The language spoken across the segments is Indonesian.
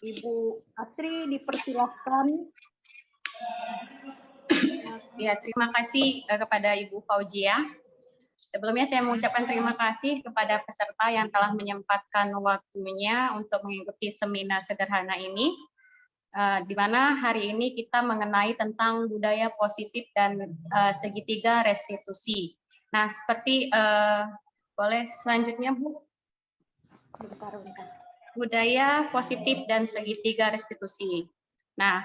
Ibu Asri dipersilahkan. Ya, terima kasih kepada Ibu Fauzia. Sebelumnya saya mengucapkan terima kasih kepada peserta yang telah menyempatkan waktunya untuk mengikuti seminar sederhana ini, di mana hari ini kita mengenai tentang budaya positif dan segitiga restitusi. Nah, seperti boleh selanjutnya, Bu. Bentar. Budaya positif dan segitiga restitusi. Nah,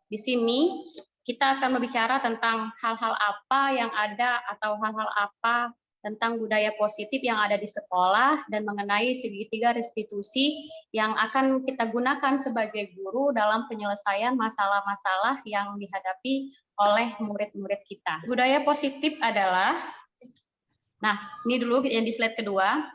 di sini kita akan berbicara tentang hal-hal apa yang ada atau hal-hal apa tentang budaya positif yang ada di sekolah dan mengenai segitiga restitusi yang akan kita gunakan sebagai guru dalam penyelesaian masalah-masalah yang dihadapi oleh murid-murid kita. Budaya positif adalah, nah ini dulu yang di slide kedua.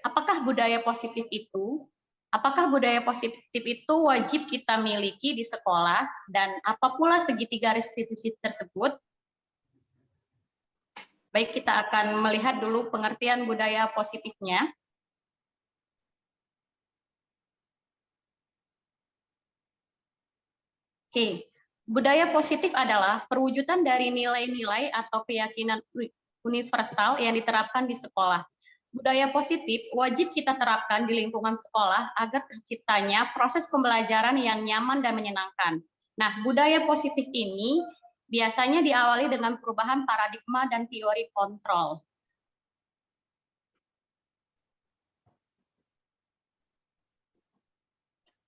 Apakah budaya positif itu? Apakah budaya positif itu wajib kita miliki di sekolah dan apa pula segitiga restitusi tersebut? Baik, kita akan melihat dulu pengertian budaya positifnya. Oke, budaya positif adalah perwujudan dari nilai-nilai atau keyakinan universal yang diterapkan di sekolah. Budaya positif wajib kita terapkan di lingkungan sekolah agar terciptanya proses pembelajaran yang nyaman dan menyenangkan. Nah, budaya positif ini biasanya diawali dengan perubahan paradigma dan teori kontrol.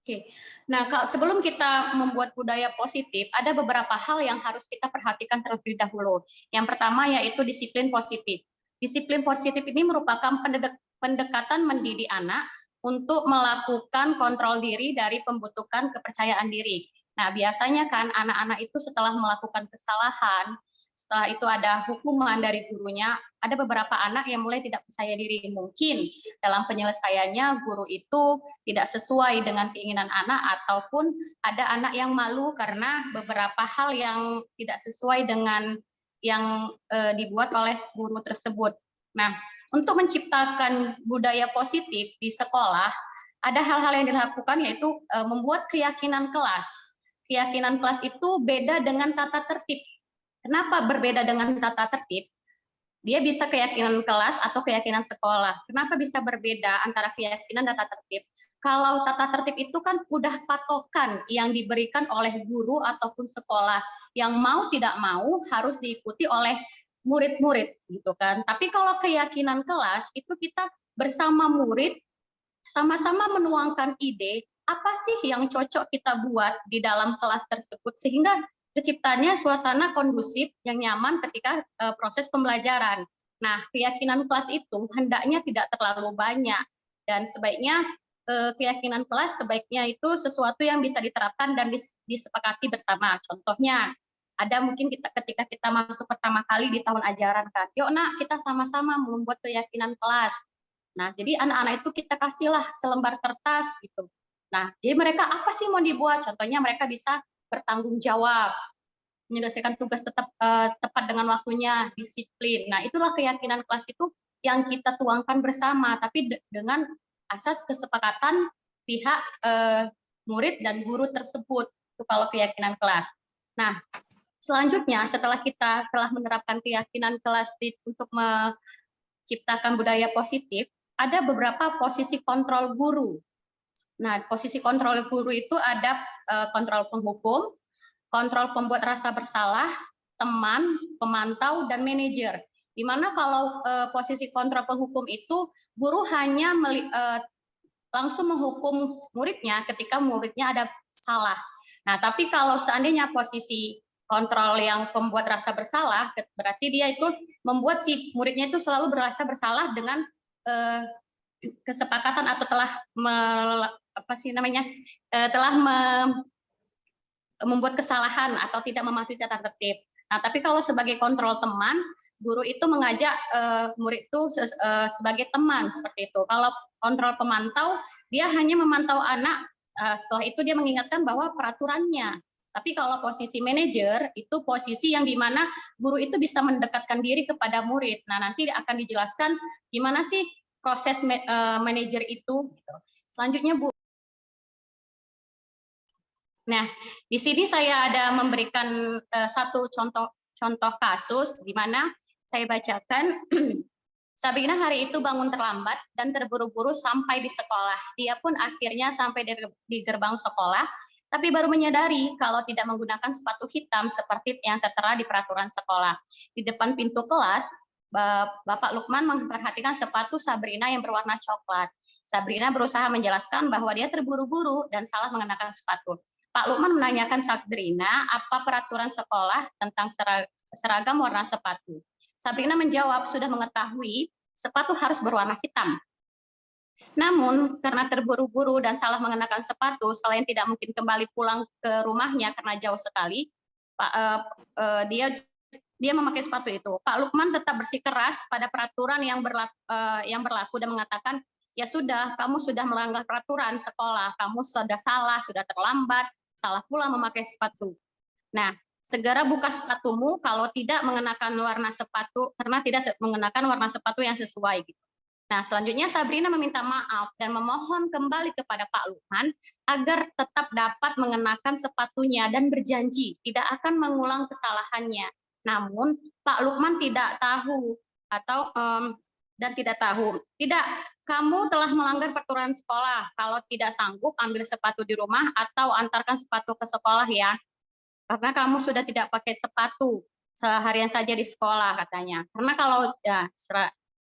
Oke, nah sebelum kita membuat budaya positif, ada beberapa hal yang harus kita perhatikan terlebih dahulu. Yang pertama yaitu disiplin positif. Disiplin positif ini merupakan pendekatan mendidik anak untuk melakukan kontrol diri dari pembentukan kepercayaan diri. Nah, biasanya kan anak-anak itu setelah melakukan kesalahan, setelah itu ada hukuman dari gurunya, ada beberapa anak yang mulai tidak percaya diri. Mungkin dalam penyelesaiannya guru itu tidak sesuai dengan keinginan anak, ataupun ada anak yang malu karena beberapa hal yang tidak sesuai dengan yang dibuat oleh guru tersebut. Nah, untuk menciptakan budaya positif di sekolah, ada hal-hal yang dilakukan yaitu membuat keyakinan kelas. Keyakinan kelas itu beda dengan tata tertib. Kenapa berbeda dengan tata tertib? Dia bisa keyakinan kelas atau keyakinan sekolah. Kenapa bisa berbeda antara keyakinan dan tata tertib? Kalau tata tertib itu kan udah patokan yang diberikan oleh guru ataupun sekolah, yang mau tidak mau harus diikuti oleh murid-murid gitu kan. Tapi kalau keyakinan kelas itu kita bersama murid sama-sama menuangkan ide apa sih yang cocok kita buat di dalam kelas tersebut sehingga terciptanya suasana kondusif yang nyaman ketika proses pembelajaran. Nah, keyakinan kelas itu hendaknya tidak terlalu banyak dan sebaiknya keyakinan kelas sebaiknya itu sesuatu yang bisa diterapkan dan disepakati bersama. Contohnya, ada mungkin ketika kita masuk pertama kali di tahun ajaran kan, yuk nak kita sama-sama membuat keyakinan kelas. Nah, jadi anak-anak itu kita kasihlah selembar kertas gitu. Nah, jadi mereka apa sih mau dibuat? Contohnya mereka bisa bertanggung jawab, menyelesaikan tugas tepat dengan waktunya, disiplin. Nah, itulah keyakinan kelas itu yang kita tuangkan bersama, tapi dengan asas kesepakatan pihak murid dan guru tersebut. Itu kalau keyakinan kelas. Nah, selanjutnya setelah kita telah menerapkan keyakinan kelas untuk menciptakan budaya positif, ada beberapa posisi kontrol guru. Nah, posisi kontrol guru itu ada kontrol penghukum, kontrol pembuat rasa bersalah, teman, pemantau, dan manajer. Di mana kalau posisi kontrol penghukum itu, guru hanya langsung menghukum muridnya ketika muridnya ada salah. Nah, tapi kalau seandainya posisi kontrol yang pembuat rasa bersalah, berarti dia itu membuat si muridnya itu selalu merasa bersalah dengan kesepakatan atau telah membuat kesalahan atau tidak mematuhi tata tertib. Nah, tapi kalau sebagai kontrol teman, guru itu mengajak murid itu sebagai teman seperti itu. Kalau kontrol pemantau, dia hanya memantau anak. Setelah itu dia mengingatkan bahwa peraturannya. Tapi kalau posisi manajer itu posisi yang dimana guru itu bisa mendekatkan diri kepada murid. Nah, nanti akan dijelaskan gimana sih proses manajer itu. Gitu. Selanjutnya Bu. Nah, di sini saya ada memberikan satu contoh kasus di mana saya bacakan. Sabrina hari itu bangun terlambat dan terburu-buru sampai di sekolah. Dia pun akhirnya sampai di gerbang sekolah, tapi baru menyadari kalau tidak menggunakan sepatu hitam seperti yang tertera di peraturan sekolah. Di depan pintu kelas, Bapak Lukman memperhatikan sepatu Sabrina yang berwarna coklat. Sabrina berusaha menjelaskan bahwa dia terburu-buru dan salah mengenakan sepatu. Pak Lukman menanyakan Sabrina apa peraturan sekolah tentang seragam warna sepatu. Sabrina menjawab sudah mengetahui sepatu harus berwarna hitam. Namun karena terburu-buru dan salah mengenakan sepatu, selain tidak mungkin kembali pulang ke rumahnya karena jauh sekali, dia memakai sepatu itu. Pak Lukman tetap bersikeras pada peraturan yang berlaku dan mengatakan, ya sudah, kamu sudah melanggar peraturan sekolah, kamu sudah salah, sudah terlambat, salah pula memakai sepatu. Nah, segera buka sepatumu kalau tidak mengenakan warna sepatu, karena tidak mengenakan warna sepatu yang sesuai. Gitu. Nah, selanjutnya Sabrina meminta maaf dan memohon kembali kepada Pak Lukman agar tetap dapat mengenakan sepatunya dan berjanji tidak akan mengulang kesalahannya. Namun, Pak Lukman tidak tahu Tidak, kamu telah melanggar peraturan sekolah. Kalau tidak sanggup, ambil sepatu di rumah atau antarkan sepatu ke sekolah ya. Karena kamu sudah tidak pakai sepatu seharian saja di sekolah katanya. Karena kalau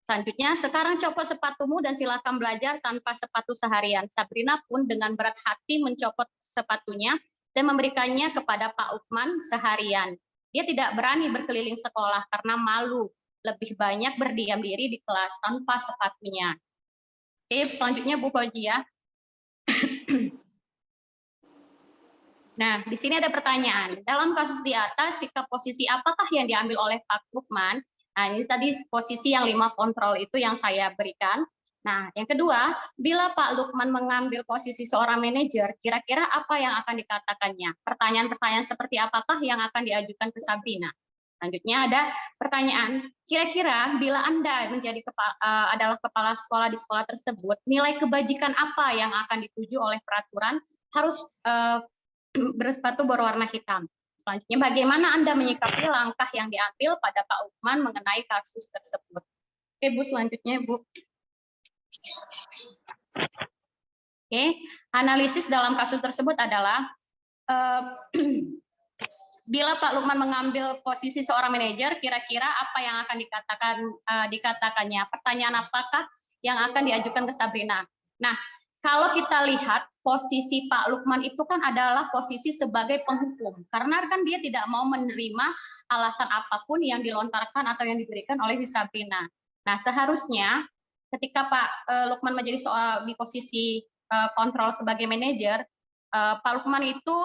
selanjutnya, sekarang copot sepatumu dan silakan belajar tanpa sepatu seharian. Sabrina pun dengan berat hati mencopot sepatunya dan memberikannya kepada Pak Lukman seharian. Dia tidak berani berkeliling sekolah karena malu. Lebih banyak berdiam diri di kelas tanpa sepatunya. Oke, selanjutnya Bu Fauzia. Nah, di sini ada pertanyaan. Dalam kasus di atas, sikap posisi apakah yang diambil oleh Pak Lukman? Nah, ini tadi posisi yang 5 kontrol itu yang saya berikan. Nah, yang kedua, bila Pak Lukman mengambil posisi seorang manajer, kira-kira apa yang akan dikatakannya? Pertanyaan-pertanyaan seperti apakah yang akan diajukan ke Sabrina? Selanjutnya ada pertanyaan, kira-kira bila Anda adalah kepala sekolah di sekolah tersebut, nilai kebajikan apa yang akan dituju oleh peraturan harus bersepatu berwarna hitam? Selanjutnya, bagaimana Anda menyikapi langkah yang diambil pada Pak Lukman mengenai kasus tersebut? Oke, Bu, selanjutnya, Bu. Oke, analisis dalam kasus tersebut adalah bila Pak Lukman mengambil posisi seorang manajer, kira-kira apa yang akan dikatakannya? Pertanyaan apakah yang akan diajukan ke Sabrina? Nah, kalau kita lihat posisi Pak Lukman itu kan adalah posisi sebagai penghukum, karena kan dia tidak mau menerima alasan apapun yang dilontarkan atau yang diberikan oleh Sabrina. Nah, seharusnya ketika Pak Lukman menjadi di posisi kontrol sebagai manajer, Pak Lukman itu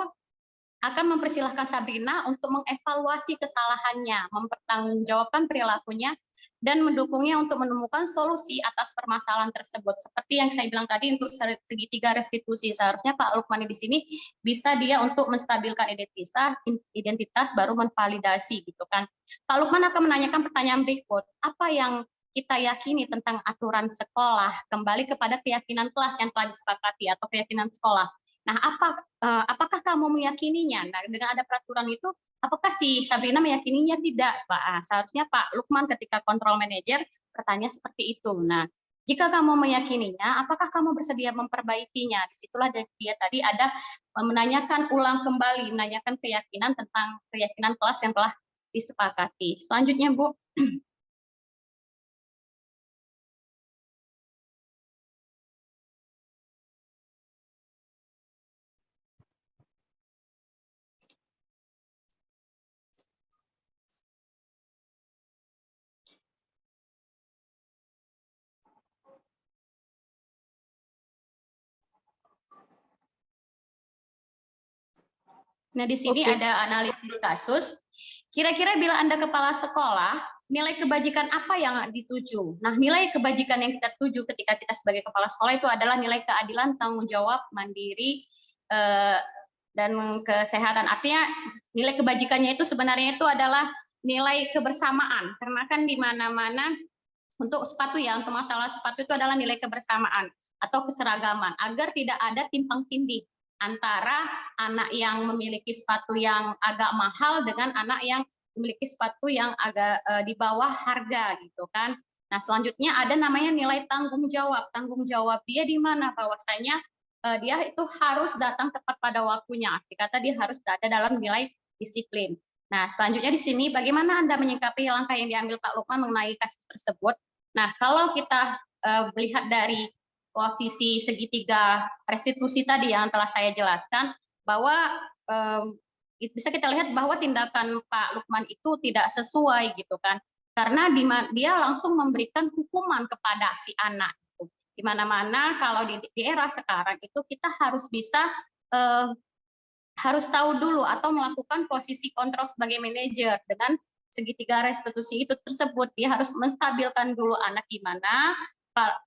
akan mempersilahkan Sabrina untuk mengevaluasi kesalahannya, mempertanggungjawabkan perilakunya, dan mendukungnya untuk menemukan solusi atas permasalahan tersebut. Seperti yang saya bilang tadi untuk segitiga restitusi, seharusnya Pak Lukman di sini bisa dia untuk menstabilkan identitas baru menvalidasi gitu kan. Pak Lukman akan menanyakan pertanyaan berikut, apa yang kita yakini tentang aturan sekolah, kembali kepada keyakinan kelas yang telah disepakati atau keyakinan sekolah. Nah, apakah kamu meyakininya? Nah, dengan ada peraturan itu, apakah si Sabrina meyakininya? Tidak, Pak. Seharusnya Pak Lukman ketika kontrol manajer bertanya seperti itu. Nah, jika kamu meyakininya, apakah kamu bersedia memperbaikinya? Disitulah dia tadi ada menanyakan ulang kembali, menanyakan keyakinan tentang keyakinan kelas yang telah disepakati. Selanjutnya, Bu. Nah, di sini ada analisis kasus. Kira-kira bila Anda kepala sekolah, nilai kebajikan apa yang dituju? Nah, nilai kebajikan yang kita tuju ketika kita sebagai kepala sekolah itu adalah nilai keadilan, tanggung jawab, mandiri, dan kesehatan. Artinya nilai kebajikannya itu sebenarnya itu adalah nilai kebersamaan. Karena kan di mana-mana untuk sepatu ya, untuk masalah sepatu itu adalah nilai kebersamaan atau keseragaman, agar tidak ada timpang tindih antara anak yang memiliki sepatu yang agak mahal dengan anak yang memiliki sepatu yang agak di bawah harga gitu kan. Nah, selanjutnya ada namanya nilai tanggung jawab. Tanggung jawab dia di mana? Bahwasanya dia itu harus datang tepat pada waktunya. Arti kata dia harus ada dalam nilai disiplin. Nah, selanjutnya di sini bagaimana Anda menyikapi langkah yang diambil Pak Lukman mengenai kasus tersebut? Nah, kalau kita melihat dari posisi segitiga restitusi tadi yang telah saya jelaskan, bahwa bisa kita lihat bahwa tindakan Pak Lukman itu tidak sesuai gitu kan, karena dia langsung memberikan hukuman kepada si anak. Di mana-mana kalau di era sekarang itu kita harus bisa harus tahu dulu atau melakukan posisi kontrol sebagai manajer dengan segitiga restitusi itu tersebut. Dia harus menstabilkan dulu anak gimana,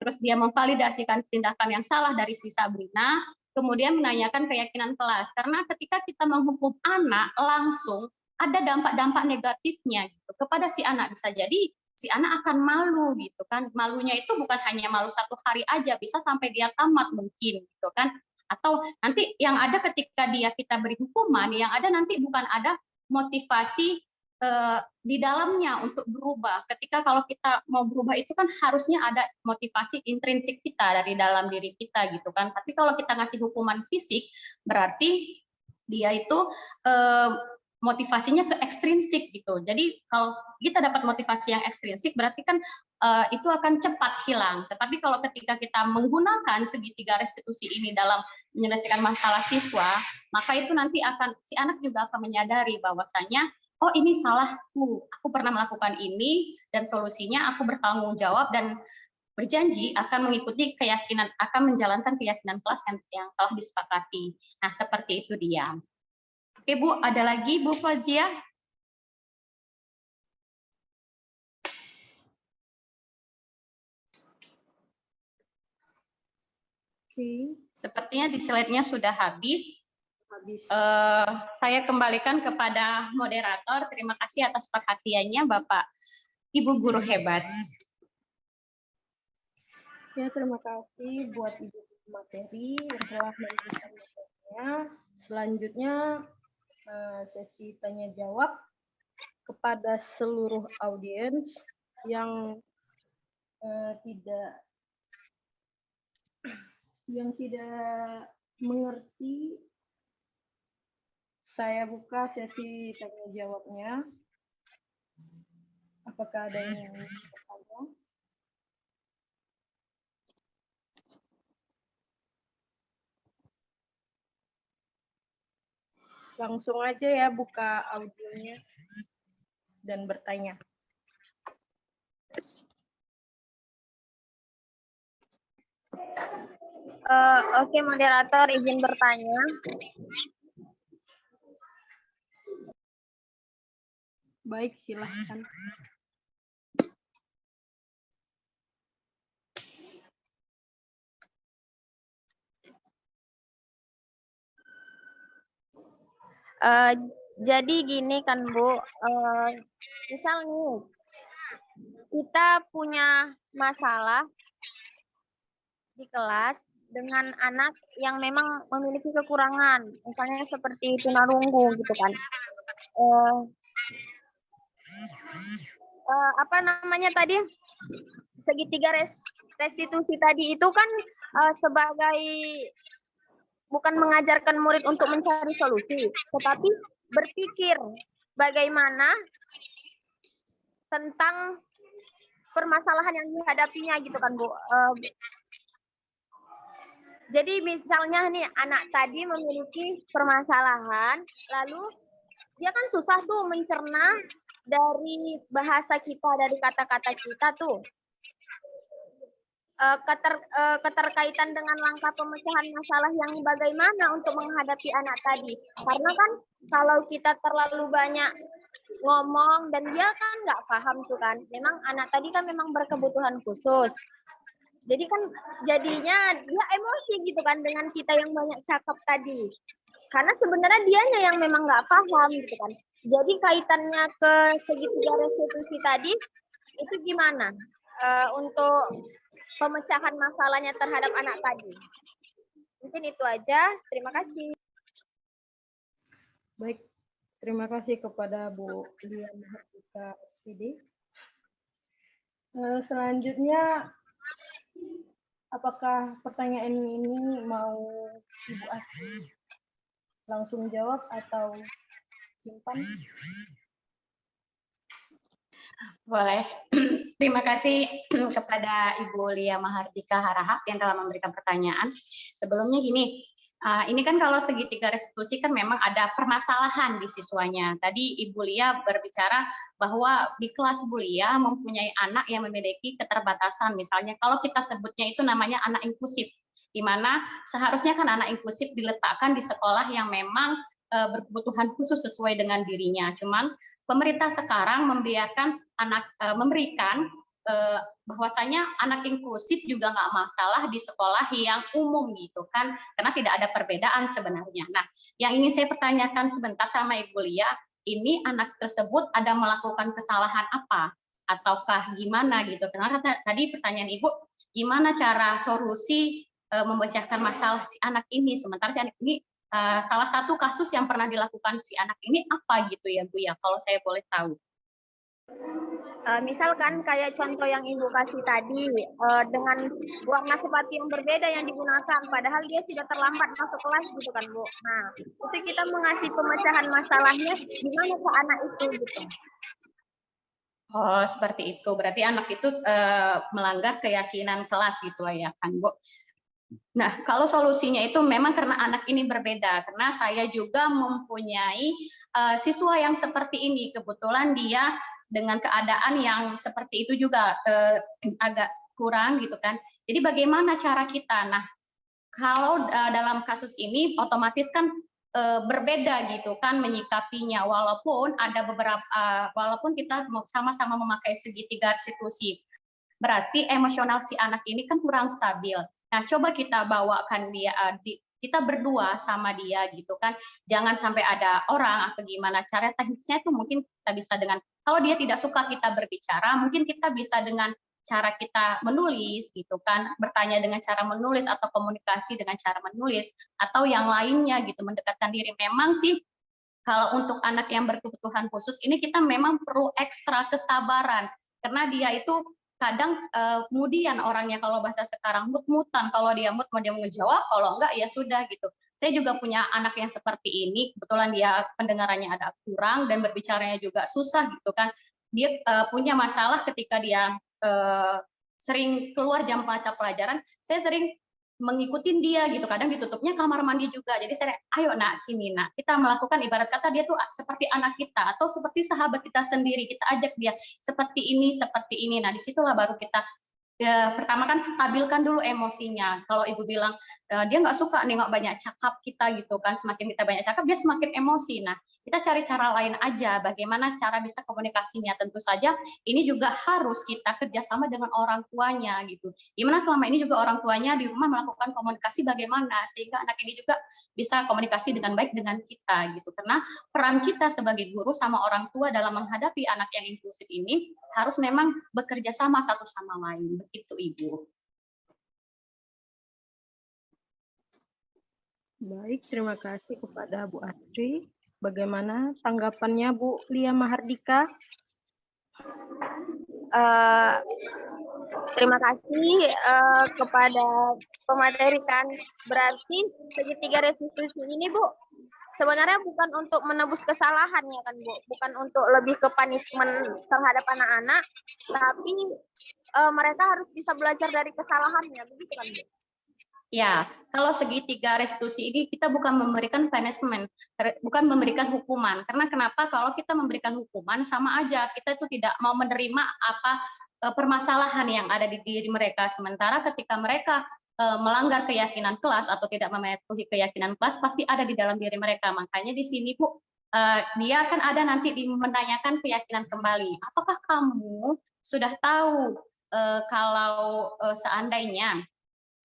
terus dia memvalidasikan tindakan yang salah dari si Sabrina, kemudian menanyakan keyakinan kelas. Karena ketika kita menghukum anak langsung, ada dampak-dampak negatifnya gitu kepada si anak. Bisa jadi si anak akan malu gitu kan. Malunya itu bukan hanya malu 1 hari aja, bisa sampai dia tamat mungkin gitu kan. Atau nanti yang ada ketika kita beri hukuman, yang ada nanti bukan ada motivasi di dalamnya untuk berubah. Ketika kalau kita mau berubah itu kan harusnya ada motivasi intrinsik kita dari dalam diri kita gitu kan. Tapi kalau kita ngasih hukuman fisik, berarti dia itu motivasinya ke ekstrinsik gitu. Jadi kalau kita dapat motivasi yang ekstrinsik, berarti kan itu akan cepat hilang. Tetapi kalau ketika kita menggunakan segitiga restitusi ini dalam menyelesaikan masalah siswa, maka itu nanti si anak juga akan menyadari bahwasanya, oh ini salahku, aku pernah melakukan ini, dan solusinya aku bertanggung jawab dan berjanji akan mengikuti keyakinan, akan menjalankan keyakinan kelas yang telah disepakati. Nah, seperti itu dia. Oke Bu, ada lagi Bu Fajia? Oke. Sepertinya di slide-nya sudah habis. Habis. Saya kembalikan kepada moderator. Terima kasih atas perhatiannya Bapak Ibu guru hebat. Ya, terima kasih buat Ibu materi yang telah memberikan materinya. Selanjutnya sesi tanya jawab kepada seluruh audiens yang tidak mengerti. Saya buka sesi tanya jawabnya. Apakah ada yang bertanya? Langsung aja ya buka audionya dan bertanya. Oke, moderator izin bertanya. Baik, silahkan. Jadi gini kan Bu, misal nih kita punya masalah di kelas dengan anak yang memang memiliki kekurangan, misalnya seperti tunarunggu gitu kan. Apa namanya tadi, segitiga restitusi tadi itu kan sebagai bukan mengajarkan murid untuk mencari solusi, tetapi berpikir bagaimana tentang permasalahan yang dihadapinya gitu kan Bu. Jadi misalnya nih anak tadi memiliki permasalahan, lalu dia kan susah tuh mencerna dari bahasa kita, dari kata-kata kita tuh. Keterkaitan dengan langkah pemecahan masalah yang bagaimana untuk menghadapi anak tadi. Karena kan kalau kita terlalu banyak ngomong dan dia kan nggak paham tuh kan. Memang anak tadi kan memang berkebutuhan khusus. Jadi kan jadinya dia emosi gitu kan dengan kita yang banyak cakap tadi. Karena sebenarnya dianya yang memang nggak paham gitu kan. Jadi kaitannya ke segitiga restitusi tadi itu gimana? untuk pemecahan masalahnya terhadap anak tadi. Mungkin itu aja. Terima kasih. Baik, terima kasih kepada Bu Lia Mahardika SPD. Selanjutnya, apakah pertanyaan ini mau Ibu Astri langsung jawab atau simpan? Boleh. Terima kasih kepada Ibu Lia Mahardika Harahap yang telah memberikan pertanyaan. Sebelumnya gini, ini kan kalau segitiga restitusi kan memang ada permasalahan di siswanya. Tadi Ibu Lia berbicara bahwa di kelas Bu Lia mempunyai anak yang memiliki keterbatasan. Misalnya kalau kita sebutnya itu namanya anak inklusif, di mana seharusnya kan anak inklusif diletakkan di sekolah yang memang berkebutuhan khusus sesuai dengan dirinya. Cuman pemerintah sekarang membiarkan memberikan bahwasanya anak inklusif juga nggak masalah di sekolah yang umum gitu kan, karena tidak ada perbedaan sebenarnya. Nah, yang ingin saya pertanyakan sebentar sama Ibu Lia, ini anak tersebut ada melakukan kesalahan apa ataukah gimana gitu? Karena tadi pertanyaan Ibu, gimana cara solusi memecahkan masalah si anak ini, sementara si anak ini salah satu kasus yang pernah dilakukan si anak ini apa gitu ya Bu ya, kalau saya boleh tahu. Misalkan kayak contoh yang Ibu kasih tadi, dengan warna sepatu yang berbeda yang digunakan, padahal dia sudah terlambat masuk kelas gitu kan Bu. Nah, itu kita mengasih pemecahan masalahnya gimana ke anak itu gitu. Oh, seperti itu. Berarti anak itu melanggar keyakinan kelas gitu ya kan Bu. Nah, kalau solusinya itu memang karena anak ini berbeda, karena saya juga mempunyai siswa yang seperti ini. Kebetulan dia dengan keadaan yang seperti itu juga agak kurang gitu kan. Jadi bagaimana cara kita? Nah, kalau dalam kasus ini otomatis kan berbeda gitu kan menyikapinya, walaupun ada beberapa walaupun kita sama-sama memakai segitiga restitusi. Berarti emosional si anak ini kan kurang stabil. Nah, coba kita bawakan dia, kita berdua sama dia gitu kan. Jangan sampai ada orang atau gimana. Cara teknisnya itu mungkin kita bisa dengan, kalau dia tidak suka kita berbicara, mungkin kita bisa dengan cara kita menulis gitu kan, bertanya dengan cara menulis atau komunikasi dengan cara menulis, atau yang lainnya gitu, mendekatkan diri. Memang sih kalau untuk anak yang berkebutuhan khusus ini kita memang perlu ekstra kesabaran, karena dia itu kadang kemudian orangnya, kalau bahasa sekarang mut-mutan, kalau dia mut mau dia ngejawab, kalau enggak ya sudah gitu. Saya juga punya anak yang seperti ini, kebetulan dia pendengarannya ada kurang dan berbicaranya juga susah gitu kan. Dia punya masalah ketika dia sering keluar jam mata pelajaran, saya sering mengikutin dia gitu, kadang ditutupnya kamar mandi juga. Jadi saya, ayo nak sini nak, kita melakukan, ibarat kata dia tuh seperti anak kita atau seperti sahabat kita sendiri, kita ajak dia seperti ini seperti ini. Nah, disitulah baru kita pertama kan stabilkan dulu emosinya. Kalau Ibu bilang dia nggak suka nengok banyak cakap kita gitu kan, semakin kita banyak cakap dia semakin emosi. Nah, kita cari cara lain aja, bagaimana cara bisa komunikasinya. Tentu saja ini juga harus kita kerjasama dengan orang tuanya gitu. Gimana selama ini juga orang tuanya di rumah melakukan komunikasi bagaimana sehingga anak ini juga bisa komunikasi dengan baik dengan kita gitu. Karena peran kita sebagai guru sama orang tua dalam menghadapi anak yang inklusif ini harus memang bekerja sama satu sama lain. Begitu Ibu. Baik, terima kasih kepada Bu Astri. Bagaimana tanggapannya Bu Lia Mahardika? Terima kasih kepada pemateri kan. Berarti segitiga restitusi ini Bu, sebenarnya bukan untuk menebus kesalahannya kan Bu, bukan untuk lebih ke punishment terhadap anak-anak, tapi mereka harus bisa belajar dari kesalahannya, begitu kan Bu? Ya, kalau segitiga restitusi ini kita bukan memberikan punishment, bukan memberikan hukuman. Karena kenapa? Kalau kita memberikan hukuman sama aja, kita itu tidak mau menerima apa permasalahan yang ada di diri mereka. Sementara ketika mereka melanggar keyakinan kelas atau tidak mematuhi keyakinan kelas, pasti ada di dalam diri mereka. Makanya di sini Bu, dia akan ada nanti menanyakan keyakinan kembali. Apakah kamu sudah tahu kalau seandainya,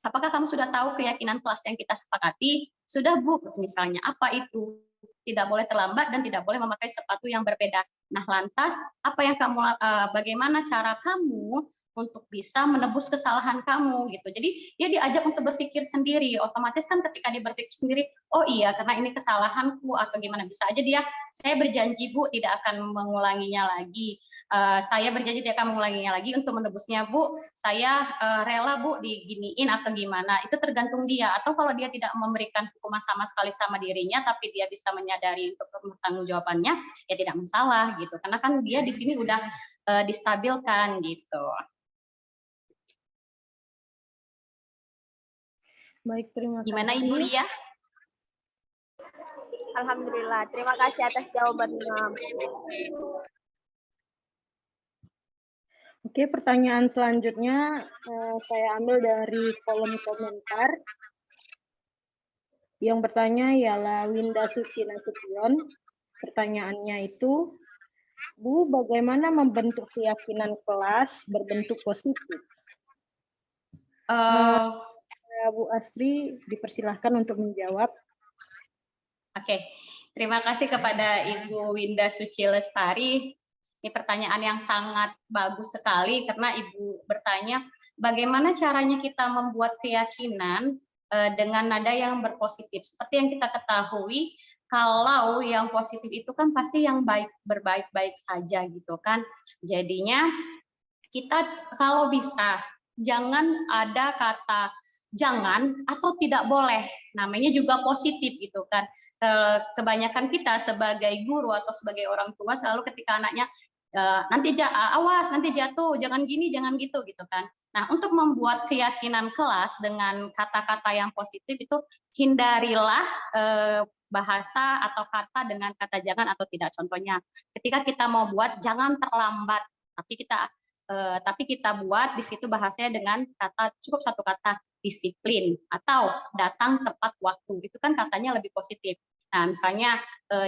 apakah kamu sudah tahu keyakinan kelas yang kita sepakati? Sudah Bu, misalnya apa itu? Tidak boleh terlambat dan tidak boleh memakai sepatu yang berbeda. Nah, lantas apa yang kamu, bagaimana cara kamu untuk bisa menebus kesalahan kamu gitu. Jadi dia diajak untuk berpikir sendiri. Otomatis kan ketika dia berpikir sendiri, oh iya karena ini kesalahanku atau gimana, bisa aja dia, saya berjanji Bu tidak akan mengulanginya lagi. Saya berjanji tidak akan mengulanginya lagi, untuk menebusnya Bu, saya rela Bu diginiin atau gimana. Itu tergantung dia. Atau kalau dia tidak memberikan hukuman sama sekali sama dirinya, tapi dia bisa menyadari untuk pertanggungjawabannya, ya tidak masalah gitu. Karena kan dia di sini udah distabilkan gitu. Baik, terima kasih. Gimana Ibu Lia? Alhamdulillah, terima kasih atas jawabannya. Oke, pertanyaan selanjutnya saya ambil dari kolom komentar. Yang bertanya ialah Winda Suci Nasution. Pertanyaannya itu, Bu, bagaimana membentuk keyakinan kelas berbentuk positif? Bu Astri dipersilahkan untuk menjawab. Oke, terima kasih kepada Ibu Winda Suci Lestari. Ini pertanyaan yang sangat bagus sekali karena Ibu bertanya bagaimana caranya kita membuat keyakinan dengan nada yang berpositif. Seperti yang kita ketahui, kalau yang positif itu kan pasti yang baik, berbaik-baik saja gitu kan. Jadinya kita kalau bisa jangan ada kata jangan atau tidak boleh, namanya juga positif gitu kan. Kebanyakan kita sebagai guru atau sebagai orang tua selalu ketika anaknya nanti awas nanti jatuh, jangan gini jangan gitu gitu kan. Nah, untuk membuat keyakinan kelas dengan kata-kata yang positif itu hindarilah bahasa atau kata dengan kata jangan atau tidak. Contohnya ketika kita mau buat jangan terlambat, tapi kita buat di situ bahasanya dengan kata, cukup satu kata, disiplin atau datang tepat waktu. Itu kan katanya lebih positif. Nah, misalnya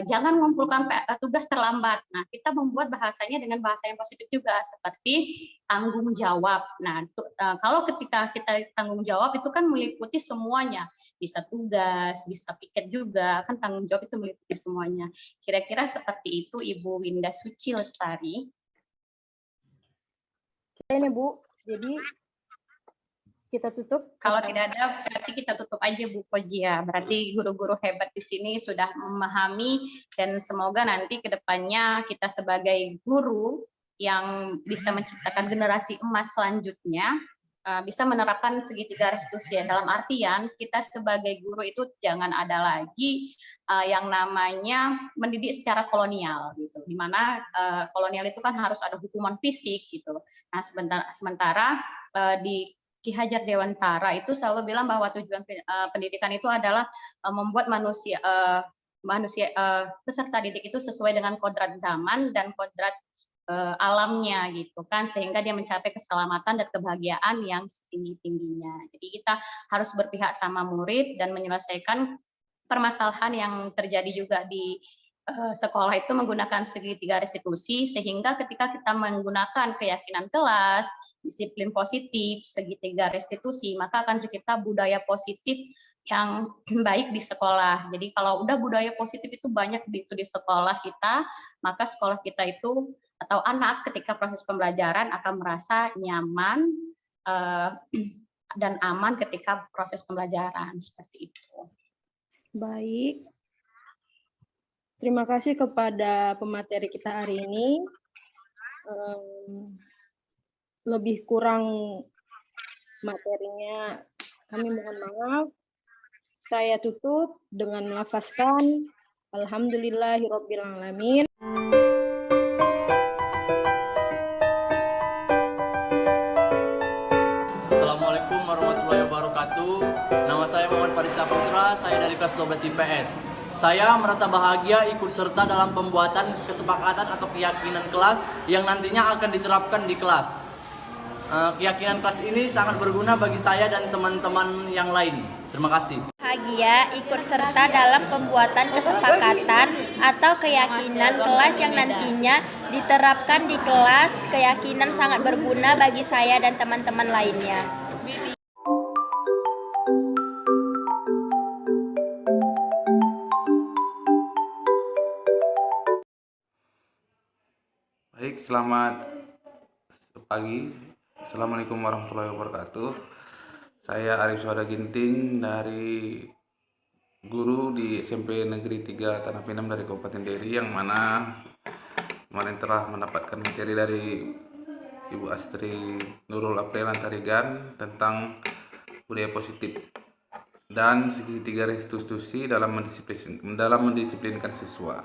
jangan mengumpulkan tugas terlambat. Nah, kita membuat bahasanya dengan bahasa yang positif juga seperti tanggung jawab. Nah, kalau ketika kita tanggung jawab itu kan meliputi semuanya. Bisa tugas, bisa piket juga, kan tanggung jawab itu meliputi semuanya. Kira-kira seperti itu Ibu Winda Suci Lestari. Ini Bu, jadi kita tutup. Kalau tidak ada, berarti kita tutup aja Bu Koja. Berarti guru-guru hebat di sini sudah memahami dan semoga nanti ke depannya kita sebagai guru yang bisa menciptakan generasi emas selanjutnya bisa menerapkan segitiga restitusi. Dalam artian kita sebagai guru itu jangan ada lagi yang namanya mendidik secara kolonial gitu. Dimana kolonial itu kan harus ada hukuman fisik gitu. Nah, sementara di Ki Hajar Dewantara itu selalu bilang bahwa tujuan pendidikan itu adalah membuat manusia peserta didik itu sesuai dengan kodrat zaman dan kodrat alamnya gitu kan, sehingga dia mencapai keselamatan dan kebahagiaan yang setinggi-tingginya. Jadi kita harus berpihak sama murid dan menyelesaikan permasalahan yang terjadi juga di sekolah itu menggunakan segitiga restitusi, sehingga ketika kita menggunakan keyakinan kelas, disiplin positif, segitiga restitusi, maka akan tercipta budaya positif yang baik di sekolah. Jadi kalau udah budaya positif itu banyak di sekolah kita, maka sekolah kita itu atau anak ketika proses pembelajaran akan merasa nyaman dan aman ketika proses pembelajaran, seperti itu. Baik. Terima kasih kepada pemateri kita hari ini. Lebih kurang materinya kami mohon maaf. Saya tutup dengan melafazkan Alhamdulillahirabbil alamin. Assalamualaikum warahmatullahi wabarakatuh. Nama saya Muhammad Farisa Putra, saya dari kelas 12 IPS. Saya merasa bahagia ikut serta dalam pembuatan kesepakatan atau keyakinan kelas yang nantinya akan diterapkan di kelas. Keyakinan kelas ini sangat berguna bagi saya dan teman-teman yang lain. Terima kasih. Bahagia ikut serta dalam pembuatan kesepakatan atau keyakinan kelas yang nantinya diterapkan di kelas. Keyakinan sangat berguna bagi saya dan teman-teman lainnya. Baik, selamat pagi. Assalamualaikum warahmatullahi wabarakatuh. Saya Arif Suhada Ginting dari guru di SMP Negeri 3 Tanah Pinang dari Kabupaten Deri, yang mana kemarin telah mendapatkan materi dari Ibu Astri Nurul April Antarigan tentang budaya positif dan segitiga restitusi dalam mendisiplinkan siswa.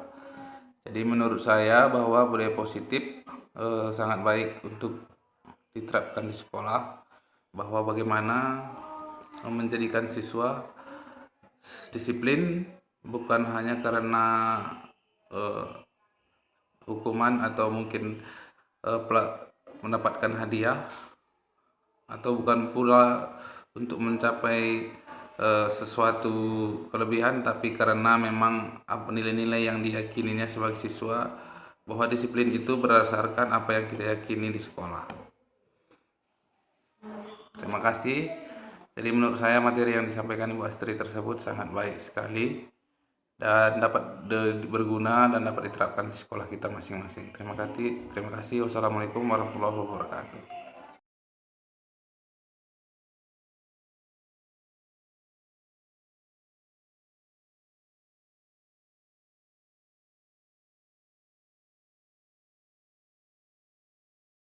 Jadi menurut saya bahwa budaya positif sangat baik untuk diterapkan di sekolah, bahwa bagaimana menjadikan siswa disiplin bukan hanya karena hukuman atau mungkin mendapatkan hadiah, atau bukan pula untuk mencapai sesuatu kelebihan, tapi karena memang nilai-nilai yang diyakininya sebagai siswa, bahwa disiplin itu berdasarkan apa yang kita yakini di sekolah. Terima kasih. Jadi menurut saya materi yang disampaikan Ibu Astri tersebut sangat baik sekali dan dapat berguna dan dapat diterapkan di sekolah kita masing-masing. Terima kasih. Wassalamualaikum warahmatullahi wabarakatuh.